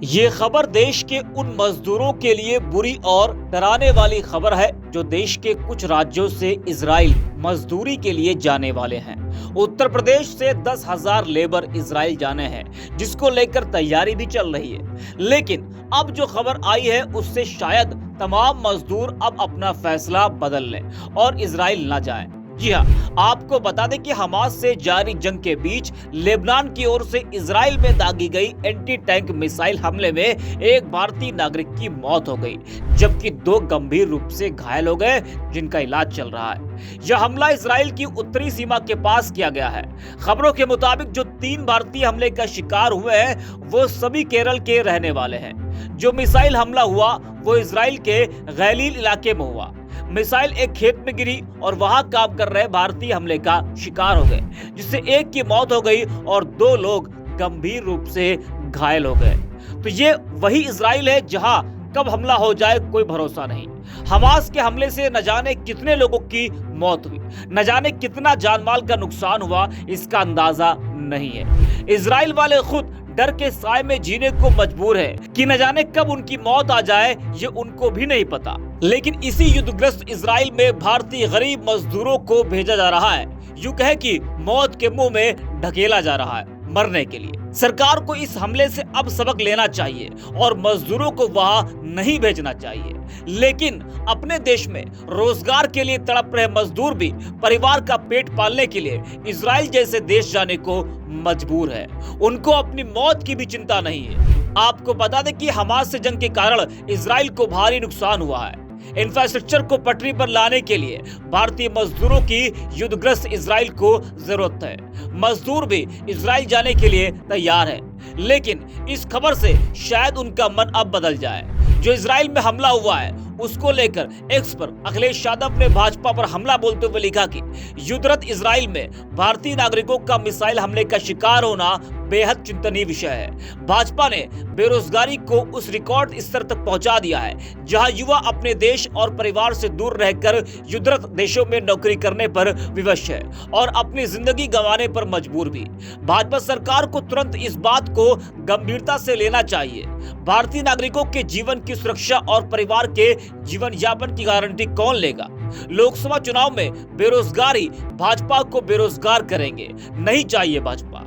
ये खबर देश के उन मजदूरों के लिए बुरी और डराने वाली खबर है जो देश के कुछ राज्यों से इजराइल मजदूरी के लिए जाने वाले हैं। उत्तर प्रदेश से 10,000 लेबर इजराइल जाने हैं, जिसको लेकर तैयारी भी चल रही है। लेकिन अब जो खबर आई है उससे शायद तमाम मजदूर अब अपना फैसला बदल लें और इजराइल न जाएं। जी हाँ, आपको बता दें कि हमास से जारी जंग के बीच लेबनान की ओर से इजराइल में दागी गई एंटी टैंक मिसाइल हमले में एक भारतीय नागरिक की मौत हो गई, जबकि 2 गंभीर रूप से घायल हो गए, जिनका इलाज चल रहा है। यह हमला इजराइल की उत्तरी सीमा के पास किया गया है। खबरों के मुताबिक जो 3 भारतीय हमले का शिकार हुए हैं वो सभी केरल के रहने वाले हैं। जो मिसाइल हमला हुआ वो इजराइल के गलील इलाके में हुआ। मिसाइल एक खेत में गिरी और वहां काम कर रहे भारतीय हमले का शिकार हो गए, जिससे एक की मौत हो गई और 2 लोग गंभीर रूप से घायल हो गए। तो ये वही इजराइल है जहां कब हमला हो जाए कोई भरोसा नहीं। हमास के हमले से न जाने कितने लोगों की मौत हुई, न जाने कितना जानमाल का नुकसान हुआ, इसका अंदाजा नहीं है। इजराइल वाले खुद डर के साए में जीने को मजबूर है कि न जाने कब उनकी मौत आ जाए, ये उनको भी नहीं पता। लेकिन इसी युद्धग्रस्त इजराइल में भारतीय गरीब मजदूरों को भेजा जा रहा है, यूं कहे कि मौत के मुंह में ढकेला जा रहा है मरने के लिए। सरकार को इस हमले से अब सबक लेना चाहिए और मजदूरों को वहां नहीं भेजना चाहिए। लेकिन अपने देश में रोजगार के लिए तड़प रहे मजदूर भी परिवार का पेट पालने के लिए इजराइल जैसे देश जाने को मजबूर है। उनको अपनी मौत की भी चिंता नहीं है। आपको बता दें कि हमास से जंग के कारण इजराइल को भारी नुकसान हुआ है। इंफ्रास्ट्रक्चर को पटरी पर लाने के लिए भारतीय मजदूरों की युद्धग्रस्त इजराइल को जरूरत है। मजदूर भी इजराइल जाने के लिए तैयार है, लेकिन इस खबर से शायद उनका मन अब बदल जाए। जो इजराइल में हमला हुआ है उसको लेकर एक्स पर अखिलेश यादव ने भाजपा पर हमला बोलते हुए लिखा कि युद्धरत इजराइल में भारतीय नागरिकों का मिसाइल हमले का शिकार होना बेहद चिंतनीय विषय है। भाजपा ने बेरोजगारी को उस रिकॉर्ड स्तर तक पहुंचा दिया है जहां युवा अपने देश और परिवार से दूर रहकर युद्धरत देशों में नौकरी करने पर विवश है और अपनी जिंदगी गंवाने पर मजबूर भी। भाजपा सरकार को तुरंत इस बात को गंभीरता से लेना चाहिए। भारतीय नागरिकों के जीवन की सुरक्षा और परिवार के जीवन यापन की गारंटी कौन लेगा? लोकसभा चुनाव में बेरोजगारी भाजपा को बेरोजगार करेंगे, नहीं चाहिए भाजपा।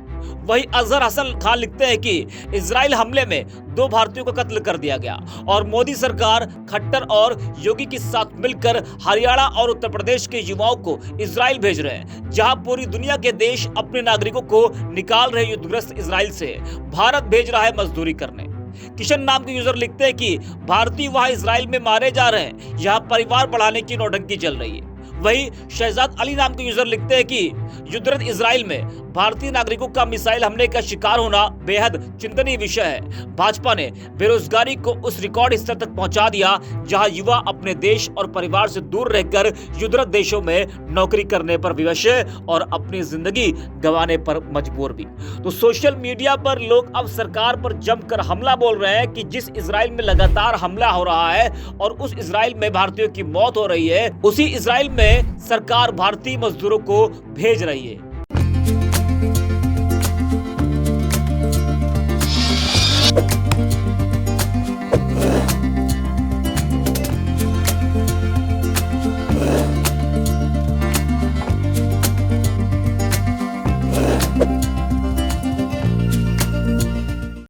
वही अजहर हसन खान लिखते हैं कि इजराइल हमले में 2 भारतीयों को कत्ल कर दिया गया और मोदी सरकार खट्टर और योगी के साथ मिलकर हरियाणा और उत्तर प्रदेश के युवाओं को इजराइल भेज रहे हैं, जहां पूरी दुनिया के देश अपने नागरिकों को निकाल रहे युद्धग्रस्त इजराइल से भारत भेज रहा है मजदूरी करने। किशन नाम के यूजर लिखते हैं कि भारतीय वहां इजराइल में मारे जा रहे हैं, यहाँ परिवार बढ़ाने की नौटंकी चल रही है। वही शहजाद अली नाम के यूजर लिखते हैं कि युद्धरत इजराइल में भारतीय नागरिकों का मिसाइल हमले का शिकार होना बेहद चिंतनीय विषय है। भाजपा ने बेरोजगारी को उस रिकॉर्ड स्तर तक पहुंचा दिया जहां युवा अपने देश और परिवार से दूर रहकर युद्धरत देशों में नौकरी करने पर विवश है और अपनी जिंदगी गंवाने पर मजबूर भी। तो सोशल मीडिया पर लोग अब सरकार पर जमकर हमला बोल रहे हैं कि जिस इजराइल में लगातार हमला हो रहा है और उस इजराइल में भारतीयों की मौत हो रही है, उसी इजराइल में सरकार भारतीय मजदूरों को भेज रही है।